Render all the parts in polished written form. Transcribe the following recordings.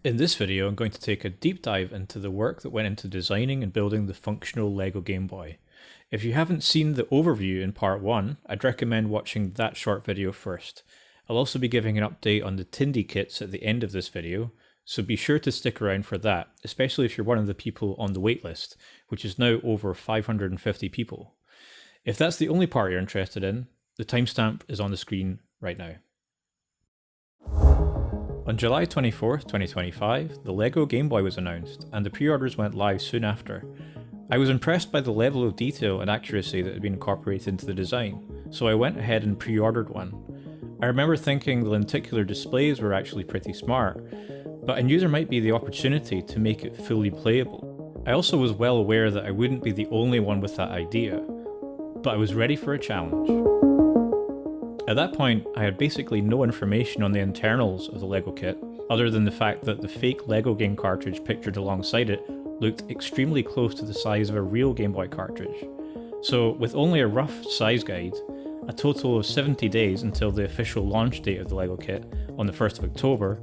In this video, I'm going to take a deep dive into the work that went into designing and building the functional LEGO Game Boy. If you haven't seen the overview in part 1, I'd recommend watching that short video first. I'll also be giving an update on the Tindie kits at the end of this video, so be sure to stick around for that, especially if you're one of the people on the waitlist, which is now over 550 people. If that's the only part you're interested in, the timestamp is on the screen right now. On July 24th, 2025, the LEGO Game Boy was announced, and the pre-orders went live soon after. I was impressed by the level of detail and accuracy that had been incorporated into the design, so I went ahead and pre-ordered one. I remember thinking the lenticular displays were actually pretty smart, but I knew there might be the opportunity to make it fully playable. I also was well aware that I wouldn't be the only one with that idea, but I was ready for a challenge. At that point, I had basically no information on the internals of the LEGO kit, other than the fact that the fake LEGO game cartridge pictured alongside it looked extremely close to the size of a real Game Boy cartridge. So, with only a rough size guide, a total of 70 days until the official launch date of the LEGO kit on the 1st of October,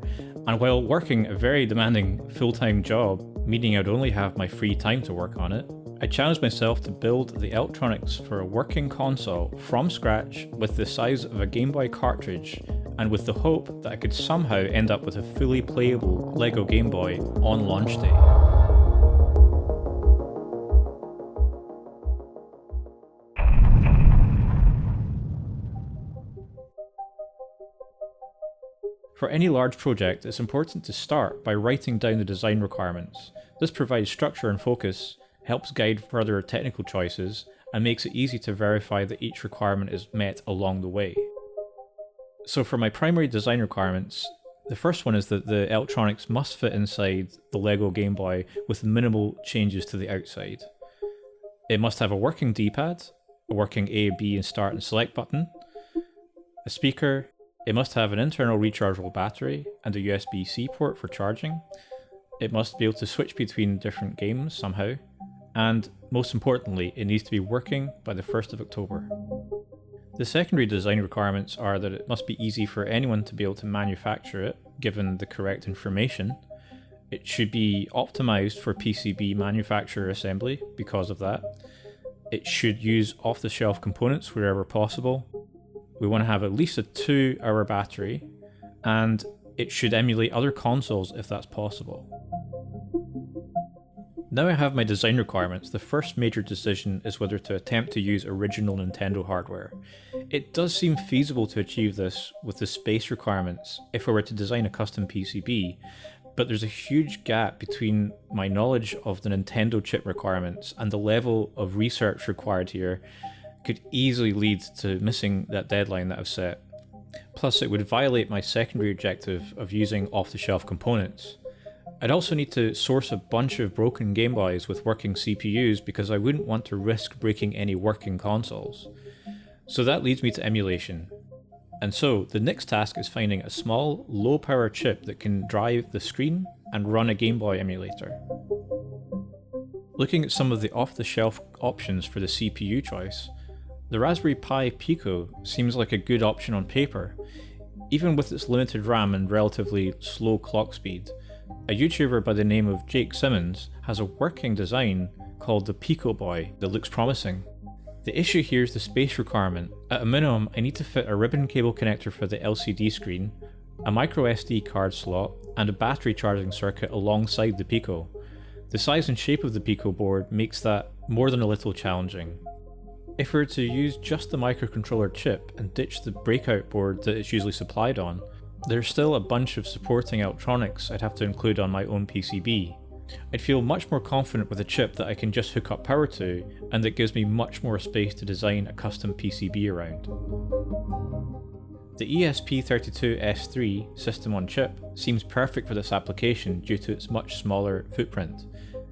and while working a very demanding full-time job, meaning I'd only have my free time to work on it, I challenged myself to build the electronics for a working console from scratch with the size of a Game Boy cartridge, and with the hope that I could somehow end up with a fully playable LEGO Game Boy on launch day. For any large project, it's important to start by writing down the design requirements. This provides structure and focus, helps guide further technical choices, and makes it easy to verify that each requirement is met along the way. So for my primary design requirements, the first one is that the electronics must fit inside the LEGO Game Boy with minimal changes to the outside. It must have a working D-pad, a working A, B and start and select button, a speaker. It must have an internal rechargeable battery and a USB-C port for charging. It must be able to switch between different games somehow. And most importantly, it needs to be working by the 1st of October. The secondary design requirements are that it must be easy for anyone to be able to manufacture it, given the correct information. It should be optimized for PCB manufacturer assembly because of that. It should use off-the-shelf components wherever possible. We want to have at least a 2-hour battery, and it should emulate other consoles if that's possible. Now I have my design requirements, the first major decision is whether to attempt to use original Nintendo hardware. It does seem feasible to achieve this with the space requirements if I were to design a custom PCB, but there's a huge gap between my knowledge of the Nintendo chip requirements and the level of research required here could easily lead to missing that deadline that I've set. Plus it would violate my secondary objective of using off-the-shelf components. I'd also need to source a bunch of broken Game Boys with working CPUs because I wouldn't want to risk breaking any working consoles. So that leads me to emulation. And so the next task is finding a small, low-power chip that can drive the screen and run a Game Boy emulator. Looking at some of the off-the-shelf options for the CPU choice, the Raspberry Pi Pico seems like a good option on paper. Even with its limited RAM and relatively slow clock speed, a YouTuber by the name of Jake Simmons has a working design called the Pico Boy that looks promising. The issue here is the space requirement. At a minimum, I need to fit a ribbon cable connector for the LCD screen, a micro SD card slot, and a battery charging circuit alongside the Pico. The size and shape of the Pico board makes that more than a little challenging. If we were to use just the microcontroller chip and ditch the breakout board that it's usually supplied on, there's still a bunch of supporting electronics I'd have to include on my own PCB. I'd feel much more confident with a chip that I can just hook up power to, and that gives me much more space to design a custom PCB around. The ESP32S3 system on chip seems perfect for this application due to its much smaller footprint,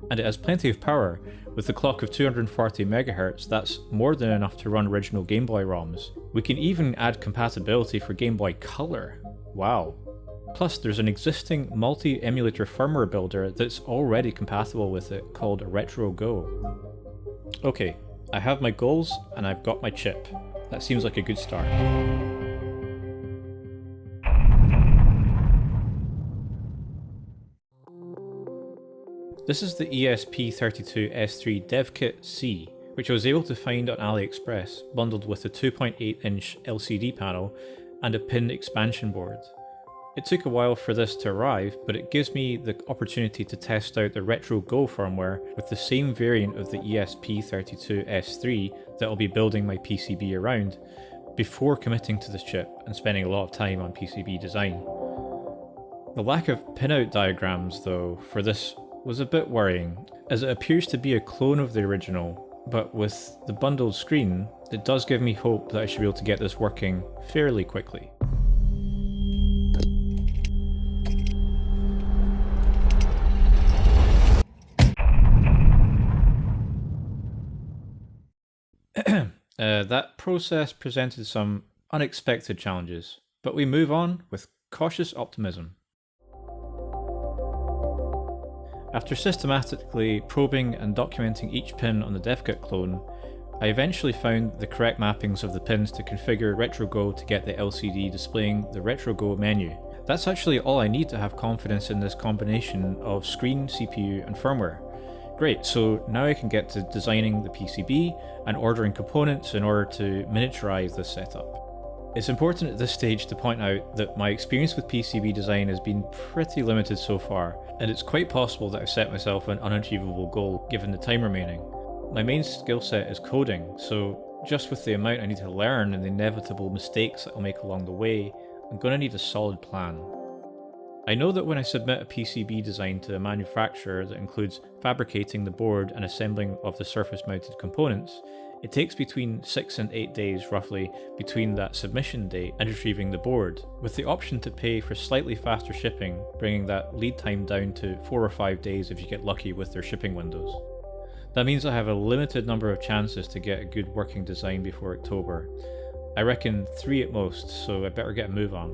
and it has plenty of power. With a clock of 240 MHz, that's more than enough to run original Game Boy ROMs. We can even add compatibility for Game Boy Color. Wow. Plus there's an existing multi-emulator firmware builder that's already compatible with it called RetroGo. Okay, I have my goals and I've got my chip. That seems like a good start. This is the ESP32S3 Dev Kit C, which I was able to find on AliExpress, bundled with a 2.8-inch LCD panel and a pin expansion board. It took a while for this to arrive, but it gives me the opportunity to test out the RetroGo firmware with the same variant of the ESP32S3 that I'll be building my PCB around, before committing to this chip and spending a lot of time on PCB design. The lack of pinout diagrams, though, for this was a bit worrying, as it appears to be a clone of the original, but with the bundled screen, it does give me hope that I should be able to get this working fairly quickly. That process presented some unexpected challenges, but we move on with cautious optimism. After systematically probing and documenting each pin on the DevKit clone, I eventually found the correct mappings of the pins to configure RetroGo to get the LCD displaying the RetroGo menu. That's actually all I need to have confidence in this combination of screen, CPU and firmware. Great, so now I can get to designing the PCB and ordering components in order to miniaturize this setup. It's important at this stage to point out that my experience with PCB design has been pretty limited so far, and it's quite possible that I've set myself an unachievable goal given the time remaining. My main skill set is coding, so just with the amount I need to learn and the inevitable mistakes that I'll make along the way, I'm going to need a solid plan. I know that when I submit a PCB design to a manufacturer that includes fabricating the board and assembling of the surface mounted components, it takes between 6 and 8 days roughly between that submission date and retrieving the board, with the option to pay for slightly faster shipping, bringing that lead time down to 4 or 5 days if you get lucky with their shipping windows. That means I have a limited number of chances to get a good working design before October. I reckon 3 at most, so I better get a move on.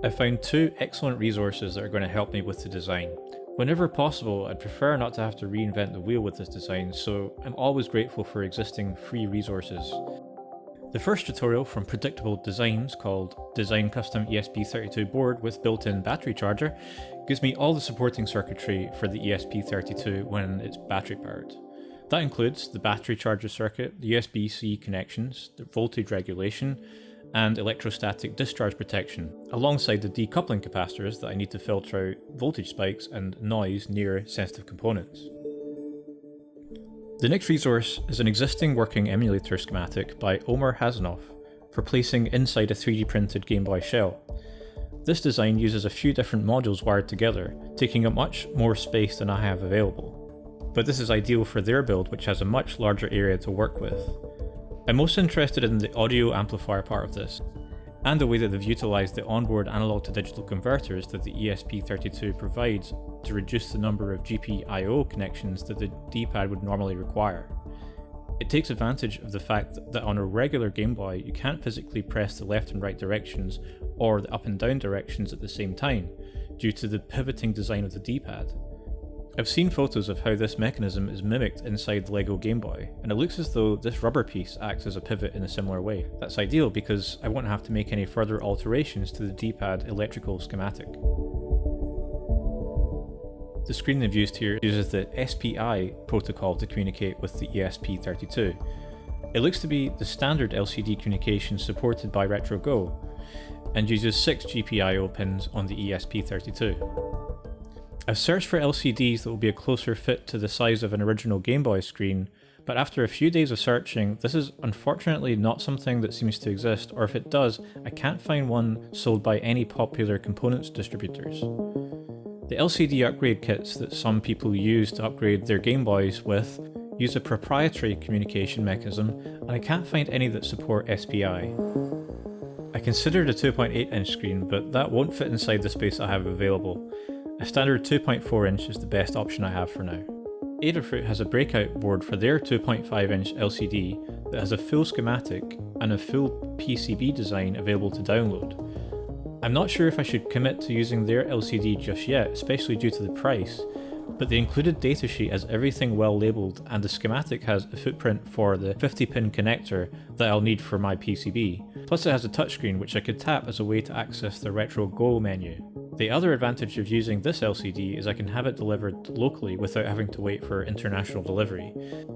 I found 2 excellent resources that are going to help me with the design. Whenever possible, I'd prefer not to have to reinvent the wheel with this design, so I'm always grateful for existing free resources. The first tutorial from Predictable Designs, called Design Custom ESP32 Board with Built-in Battery Charger, gives me all the supporting circuitry for the ESP32 when it's battery powered. That includes the battery charger circuit, the USB-C connections, the voltage regulation, and electrostatic discharge protection, alongside the decoupling capacitors that I need to filter out voltage spikes and noise near sensitive components. The next resource is an existing working emulator schematic by Omer Hasanoff for placing inside a 3D printed Game Boy shell. This design uses a few different modules wired together, taking up much more space than I have available. But this is ideal for their build, which has a much larger area to work with. I'm most interested in the audio amplifier part of this, and the way that they've utilised the onboard analog to digital converters that the ESP32 provides to reduce the number of GPIO connections that the D-pad would normally require. It takes advantage of the fact that on a regular Game Boy you can't physically press the left and right directions or the up and down directions at the same time, due to the pivoting design of the D-pad. I've seen photos of how this mechanism is mimicked inside the LEGO Game Boy, and it looks as though this rubber piece acts as a pivot in a similar way. That's ideal because I won't have to make any further alterations to the D-pad electrical schematic. The screen they've used here uses the SPI protocol to communicate with the ESP32. It looks to be the standard LCD communication supported by RetroGo, and uses 6 GPIO pins on the ESP32. I've searched for LCDs that will be a closer fit to the size of an original Game Boy screen, but after a few days of searching, this is unfortunately not something that seems to exist, or if it does, I can't find one sold by any popular components distributors. The LCD upgrade kits that some people use to upgrade their Game Boys with use a proprietary communication mechanism, and I can't find any that support SPI. I considered a 2.8-inch screen, but that won't fit inside the space I have available. A standard 2.4-inch is the best option I have for now. Adafruit has a breakout board for their 2.5-inch LCD that has a full schematic and a full PCB design available to download. I'm not sure if I should commit to using their LCD just yet, especially due to the price, but the included datasheet has everything well labelled, and the schematic has a footprint for the 50-pin connector that I'll need for my PCB. Plus it has a touchscreen which I could tap as a way to access the RetroGo menu. The other advantage of using this LCD is I can have it delivered locally without having to wait for international delivery,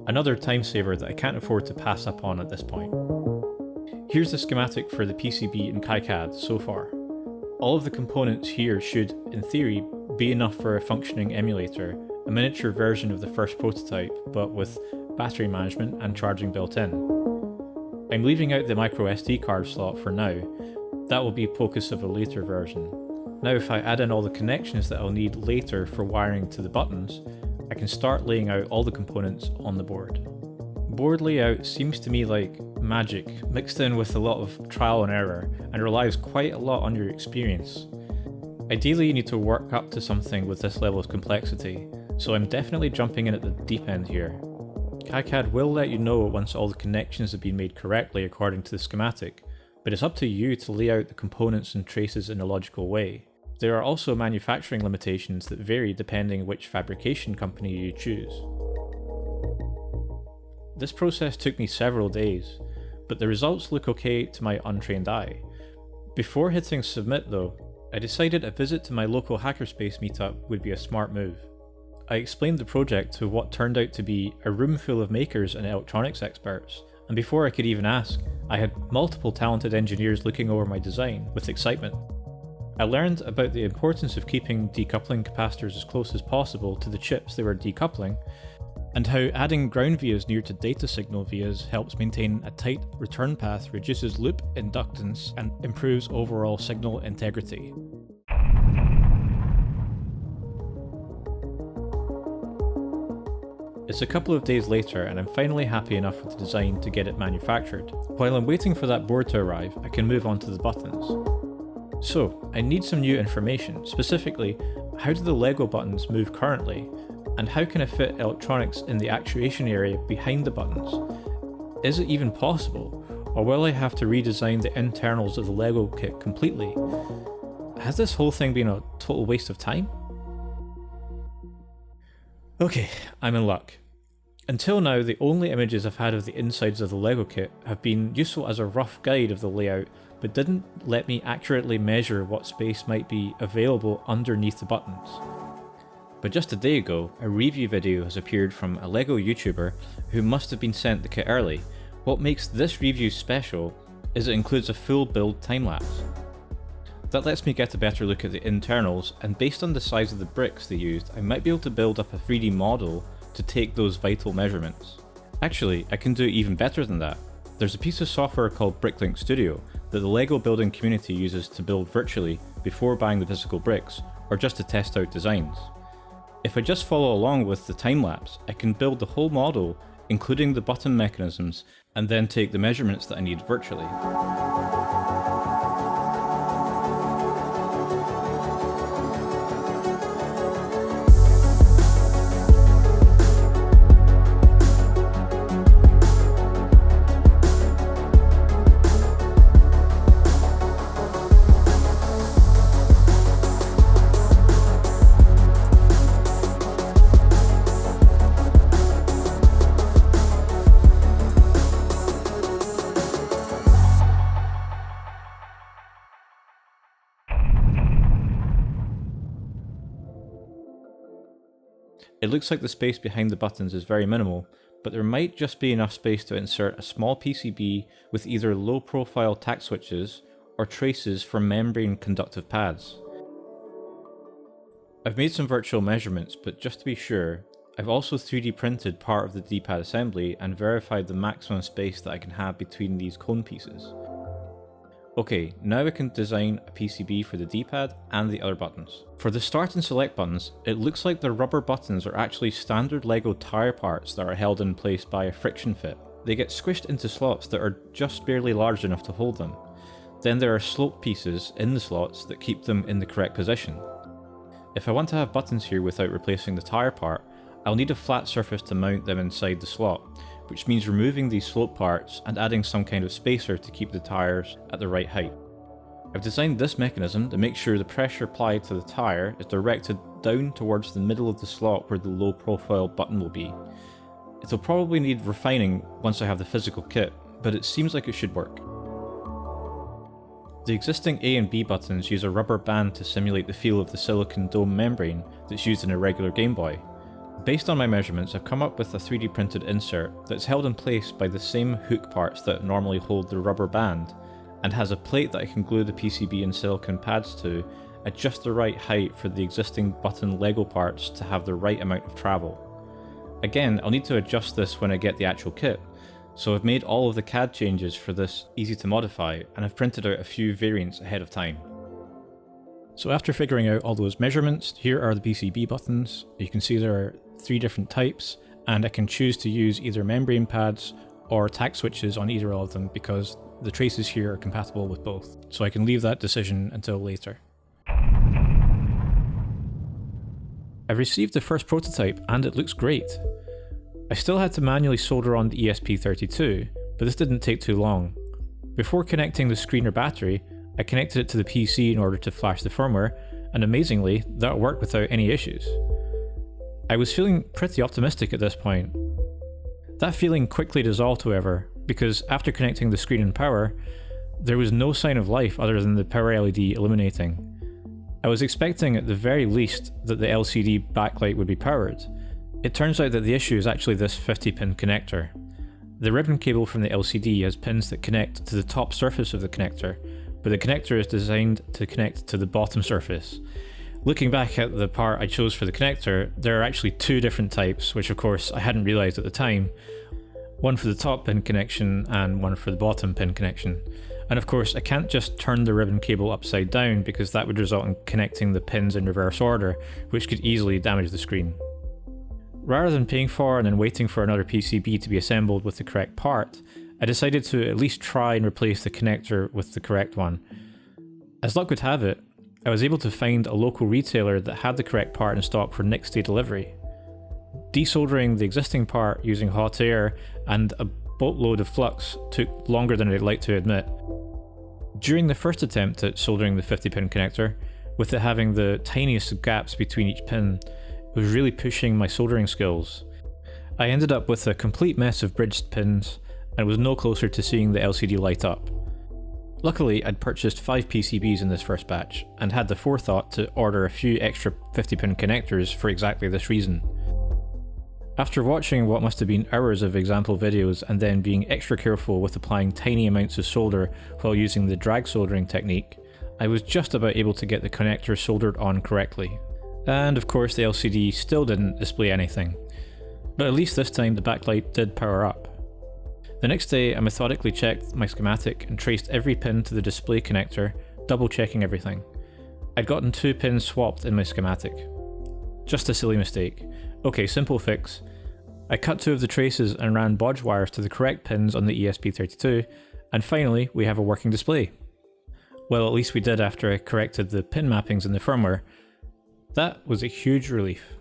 another time saver that I can't afford to pass up on at this point. Here's the schematic for the PCB in KiCad so far. All of the components here should, in theory, be enough for a functioning emulator, a miniature version of the first prototype, but with battery management and charging built in. I'm leaving out the micro SD card slot for now. That will be focus of a later version. Now if I add in all the connections that I'll need later for wiring to the buttons, I can start laying out all the components on the board. Board layout seems to me like magic, mixed in with a lot of trial and error, and relies quite a lot on your experience. Ideally you need to work up to something with this level of complexity, so I'm definitely jumping in at the deep end here. KiCad will let you know once all the connections have been made correctly according to the schematic, but it's up to you to lay out the components and traces in a logical way. There are also manufacturing limitations that vary depending which fabrication company you choose. This process took me several days, but the results look okay to my untrained eye. Before hitting submit though, I decided a visit to my local hackerspace meetup would be a smart move. I explained the project to what turned out to be a room full of makers and electronics experts, and before I could even ask, I had multiple talented engineers looking over my design with excitement. I learned about the importance of keeping decoupling capacitors as close as possible to the chips they were decoupling, and how adding ground vias near to data signal vias helps maintain a tight return path, reduces loop inductance, and improves overall signal integrity. It's a couple of days later and I'm finally happy enough with the design to get it manufactured. While I'm waiting for that board to arrive, I can move on to the buttons. So, I need some new information, specifically, how do the Lego buttons move currently, and how can I fit electronics in the actuation area behind the buttons? Is it even possible, or will I have to redesign the internals of the Lego kit completely? Has this whole thing been a total waste of time? Okay, I'm in luck. Until now, the only images I've had of the insides of the Lego kit have been useful as a rough guide of the layout, but didn't let me accurately measure what space might be available underneath the buttons. But just a day ago, a review video has appeared from a Lego YouTuber who must have been sent the kit early. What makes this review special is it includes a full build time-lapse. That lets me get a better look at the internals, and based on the size of the bricks they used, I might be able to build up a 3D model to take those vital measurements. Actually, I can do even better than that. There's a piece of software called BrickLink Studio that the Lego building community uses to build virtually before buying the physical bricks, or just to test out designs. If I just follow along with the time-lapse, I can build the whole model, including the button mechanisms, and then take the measurements that I need virtually. It looks like the space behind the buttons is very minimal, but there might just be enough space to insert a small PCB with either low profile tact switches or traces for membrane conductive pads. I've made some virtual measurements, but just to be sure, I've also 3D printed part of the D-pad assembly and verified the maximum space that I can have between these cone pieces. Okay, now I can design a PCB for the D-pad and the other buttons. For the start and select buttons, it looks like the rubber buttons are actually standard Lego tire parts that are held in place by a friction fit. They get squished into slots that are just barely large enough to hold them. Then there are slope pieces in the slots that keep them in the correct position. If I want to have buttons here without replacing the tire part, I'll need a flat surface to mount them inside the slot, which means removing these slope parts and adding some kind of spacer to keep the tires at the right height. I've designed this mechanism to make sure the pressure applied to the tire is directed down towards the middle of the slot where the low profile button will be. It'll probably need refining once I have the physical kit, but it seems like it should work. The existing A and B buttons use a rubber band to simulate the feel of the silicon dome membrane that's used in a regular Game Boy. Based on my measurements, I've come up with a 3D printed insert that's held in place by the same hook parts that normally hold the rubber band, and has a plate that I can glue the PCB and silicon pads to at just the right height for the existing button Lego parts to have the right amount of travel. Again, I'll need to adjust this when I get the actual kit, so I've made all of the CAD changes for this easy to modify, and I've printed out a few variants ahead of time. So after figuring out all those measurements, here are the PCB buttons. You can see there are 3 different types, and I can choose to use either membrane pads or tack switches on either of them because the traces here are compatible with both. So I can leave that decision until later. I've received the first prototype and it looks great. I still had to manually solder on the ESP32, but this didn't take too long. Before connecting the screen or battery, I connected it to the PC in order to flash the firmware, and amazingly, that worked without any issues. I was feeling pretty optimistic at this point. That feeling quickly dissolved, however, because after connecting the screen and power, there was no sign of life other than the power LED illuminating. I was expecting at the very least that the LCD backlight would be powered. It turns out that the issue is actually this 50-pin connector. The ribbon cable from the LCD has pins that connect to the top surface of the connector, but the connector is designed to connect to the bottom surface. Looking back at the part I chose for the connector, there are actually 2 different types, which of course I hadn't realised at the time. One for the top pin connection and one for the bottom pin connection. And of course I can't just turn the ribbon cable upside down because that would result in connecting the pins in reverse order, which could easily damage the screen. Rather than paying for and then waiting for another PCB to be assembled with the correct part, I decided to at least try and replace the connector with the correct one. As luck would have it, I was able to find a local retailer that had the correct part in stock for next day delivery. Desoldering the existing part using hot air and a boatload of flux took longer than I'd like to admit. During the first attempt at soldering the 50-pin connector, with it having the tiniest gaps between each pin, it was really pushing my soldering skills. I ended up with a complete mess of bridged pins and was no closer to seeing the LCD light up. Luckily, I'd purchased 5 PCBs in this first batch and had the forethought to order a few extra 50-pin connectors for exactly this reason. After watching what must have been hours of example videos and then being extra careful with applying tiny amounts of solder while using the drag soldering technique, I was just about able to get the connector soldered on correctly. And of course the LCD still didn't display anything. But at least this time the backlight did power up. The next day I methodically checked my schematic and traced every pin to the display connector, double checking everything. I'd gotten 2 pins swapped in my schematic. Just a silly mistake. Okay, simple fix. I cut 2 of the traces and ran bodge wires to the correct pins on the ESP32, and finally we have a working display. Well, at least we did after I corrected the pin mappings in the firmware. That was a huge relief.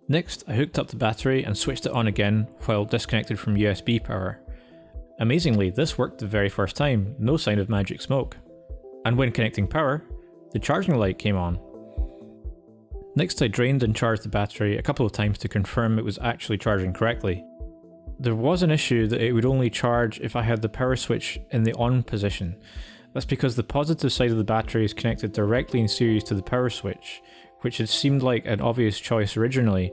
Next, I hooked up the battery and switched it on again while disconnected from USB power. Amazingly, this worked the very first time, no sign of magic smoke. And when connecting power, the charging light came on. Next I drained and charged the battery a couple of times to confirm it was actually charging correctly. There was an issue that it would only charge if I had the power switch in the on position. That's because the positive side of the battery is connected directly in series to the power switch, which had seemed like an obvious choice originally,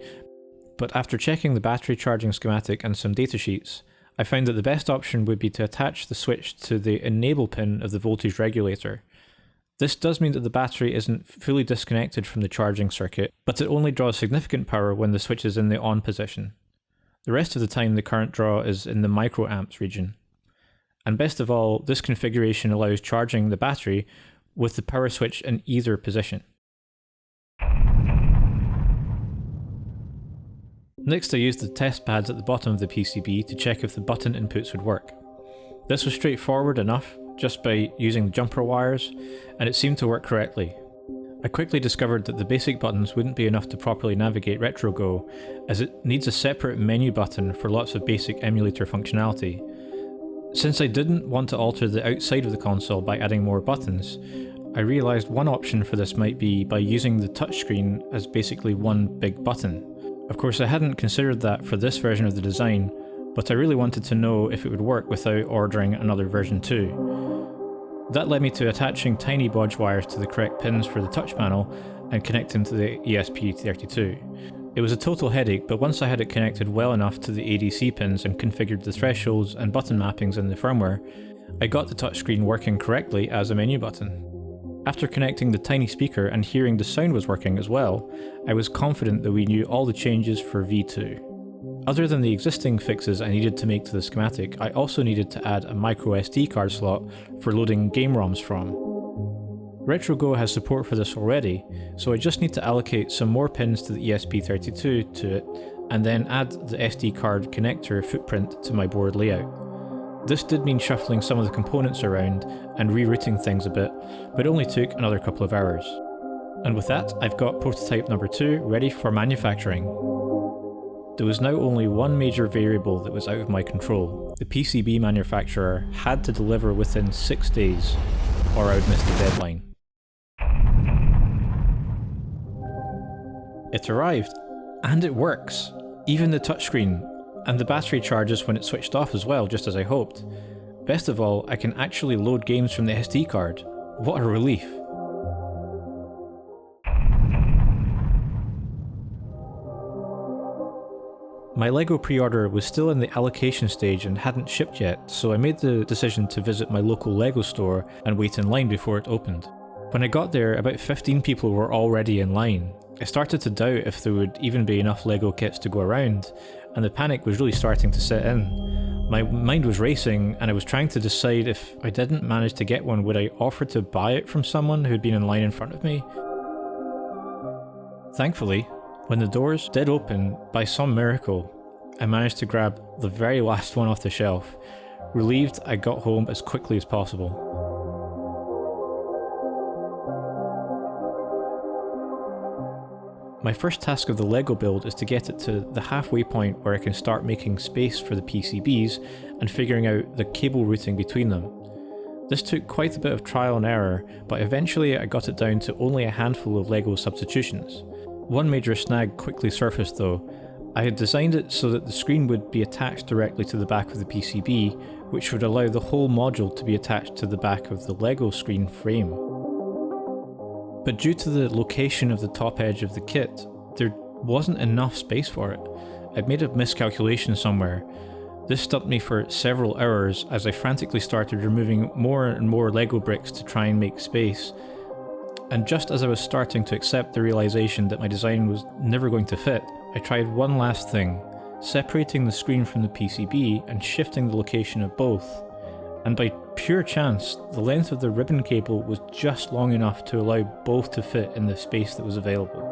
but after checking the battery charging schematic and some datasheets, I found that the best option would be to attach the switch to the enable pin of the voltage regulator. This does mean that the battery isn't fully disconnected from the charging circuit, but it only draws significant power when the switch is in the on position. The rest of the time the current draw is in the microamps region. And best of all, this configuration allows charging the battery with the power switch in either position. Next I used the test pads at the bottom of the PCB to check if the button inputs would work. This was straightforward enough, just by using the jumper wires, and it seemed to work correctly. I quickly discovered that the basic buttons wouldn't be enough to properly navigate RetroGo, as it needs a separate menu button for lots of basic emulator functionality. Since I didn't want to alter the outside of the console by adding more buttons, I realised one option for this might be by using the touchscreen as basically one big button. Of course I hadn't considered that for this version of the design, but I really wanted to know if it would work without ordering another version too. That led me to attaching tiny bodge wires to the correct pins for the touch panel and connecting to the ESP32. It was a total headache, but once I had it connected well enough to the ADC pins and configured the thresholds and button mappings in the firmware, I got the touchscreen working correctly as a menu button. After connecting the tiny speaker and hearing the sound was working as well, I was confident that we knew all the changes for V2. Other than the existing fixes I needed to make to the schematic, I also needed to add a micro SD card slot for loading game ROMs from. RetroGo has support for this already, so I just need to allocate some more pins to the ESP32 to it, and then add the SD card connector footprint to my board layout. This did mean shuffling some of the components around and rerouting things a bit, but it only took another couple of hours. And with that, I've got prototype number 2 ready for manufacturing. There was now only one major variable that was out of my control. The PCB manufacturer had to deliver within 6 days, or I would miss the deadline. It arrived, and it works. Even the touchscreen, and the battery charges when it switched off as well, just as I hoped. Best of all, I can actually load games from the SD card. What a relief. My LEGO pre-order was still in the allocation stage and hadn't shipped yet, so I made the decision to visit my local LEGO store and wait in line before it opened. When I got there, about 15 people were already in line. I started to doubt if there would even be enough LEGO kits to go around, and the panic was really starting to set in. My mind was racing, and I was trying to decide if I didn't manage to get one, would I offer to buy it from someone who'd been in line in front of me? Thankfully, when the doors did open, by some miracle, I managed to grab the very last one off the shelf, relieved I got home as quickly as possible. My first task of the LEGO build is to get it to the halfway point where I can start making space for the PCBs and figuring out the cable routing between them. This took quite a bit of trial and error, but eventually I got it down to only a handful of LEGO substitutions. One major snag quickly surfaced though. I had designed it so that the screen would be attached directly to the back of the PCB, which would allow the whole module to be attached to the back of the LEGO screen frame. But due to the location of the top edge of the kit, there wasn't enough space for it. I'd made a miscalculation somewhere. This stumped me for several hours as I frantically started removing more and more LEGO bricks to try and make space. And just as I was starting to accept the realization that my design was never going to fit, I tried one last thing, separating the screen from the PCB and shifting the location of both. And by pure chance, the length of the ribbon cable was just long enough to allow both to fit in the space that was available.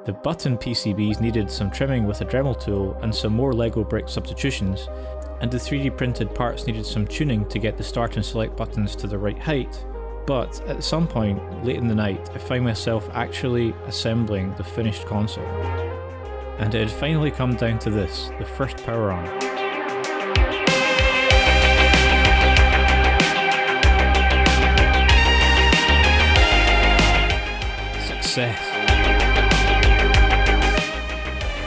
The button PCBs needed some trimming with a Dremel tool and some more LEGO brick substitutions, and the 3D printed parts needed some tuning to get the start and select buttons to the right height. But at some point, late in the night, I found myself actually assembling the finished console. And it had finally come down to this, the first power on. Success.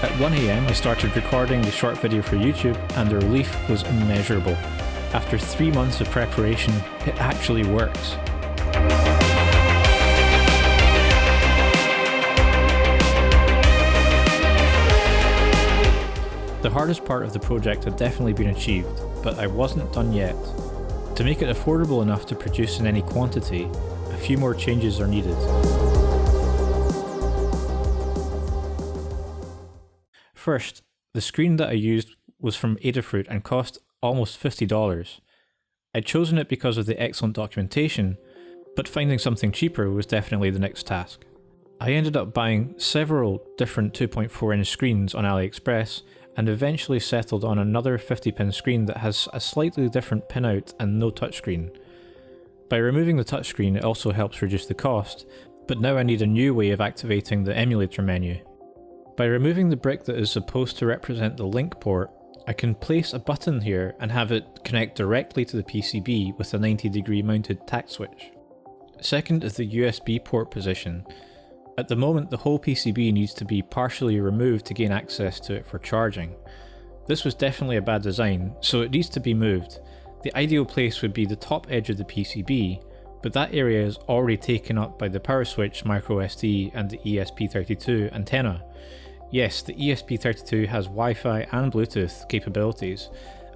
At 1 AM I started recording the short video for YouTube, and the relief was immeasurable. After 3 months of preparation, it actually works. The hardest part of the project had definitely been achieved, but I wasn't done yet. To make it affordable enough to produce in any quantity, a few more changes are needed. First, the screen that I used was from Adafruit and cost almost $50. I'd chosen it because of the excellent documentation, but finding something cheaper was definitely the next task. I ended up buying several different 2.4-inch screens on AliExpress and eventually settled on another 50-pin screen that has a slightly different pinout and no touchscreen. By removing the touchscreen, it also helps reduce the cost, but now I need a new way of activating the emulator menu. By removing the brick that is supposed to represent the link port, I can place a button here and have it connect directly to the PCB with a 90-degree mounted tact switch. Second is the USB port position. At the moment, the whole PCB needs to be partially removed to gain access to it for charging. This was definitely a bad design, so it needs to be moved. The ideal place would be the top edge of the PCB, but that area is already taken up by the power switch, microSD and the ESP32 antenna. Yes, the ESP32 has Wi-Fi and Bluetooth capabilities,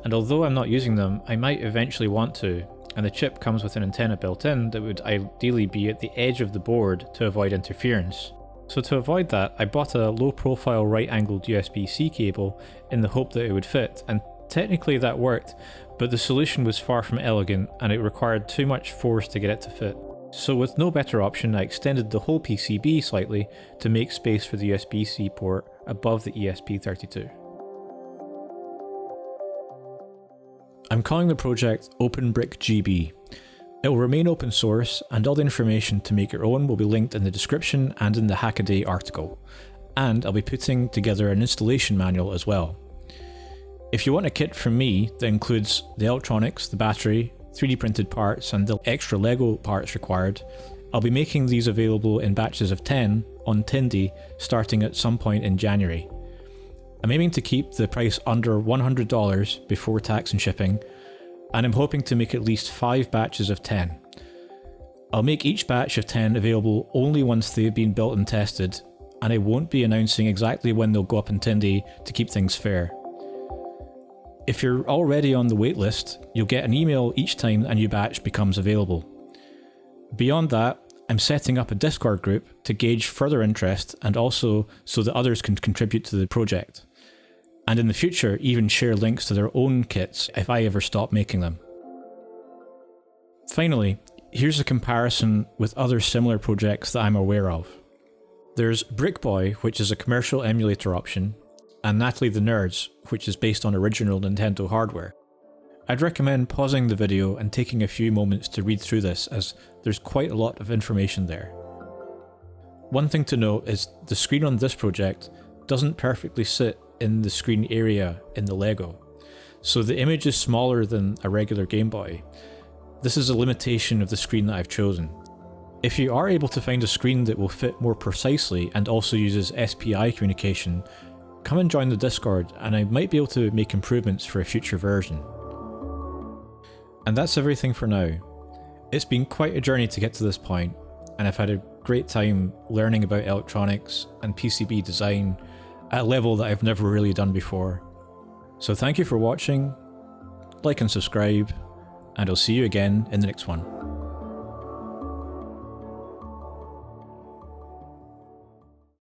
and although I'm not using them, I might eventually want to, and the chip comes with an antenna built in that would ideally be at the edge of the board to avoid interference. So to avoid that, I bought a low-profile right-angled USB-C cable in the hope that it would fit, and technically that worked, but the solution was far from elegant and it required too much force to get it to fit. So with no better option, I extended the whole PCB slightly to make space for the USB-C port above the ESP32. I'm calling the project OpenBrickGB. It will remain open source, and all the information to make your own will be linked in the description and in the Hackaday article. And I'll be putting together an installation manual as well. If you want a kit from me that includes the electronics, the battery, 3D printed parts and the extra Lego parts required, I'll be making these available in batches of 10 on Tindie starting at some point in January. I'm aiming to keep the price under $100 before tax and shipping, and I'm hoping to make at least 5 batches of 10. I'll make each batch of 10 available only once they've been built and tested, and I won't be announcing exactly when they'll go up in Tindie to keep things fair. If you're already on the waitlist, you'll get an email each time a new batch becomes available. Beyond that, I'm setting up a Discord group to gauge further interest and also so that others can contribute to the project. And in the future, even share links to their own kits if I ever stop making them. Finally, here's a comparison with other similar projects that I'm aware of. There's BrickBoy, which is a commercial emulator option, and Natalie the Nerds, which is based on original Nintendo hardware. I'd recommend pausing the video and taking a few moments to read through this, as there's quite a lot of information there. One thing to note is the screen on this project doesn't perfectly sit in the screen area in the Lego, so the image is smaller than a regular Game Boy. This is a limitation of the screen that I've chosen. If you are able to find a screen that will fit more precisely and also uses SPI communication, come and join the Discord and I might be able to make improvements for a future version. And that's everything for now. It's been quite a journey to get to this point, and I've had a great time learning about electronics and PCB design at a level that I've never really done before. So thank you for watching, like and subscribe, and I'll see you again in the next one.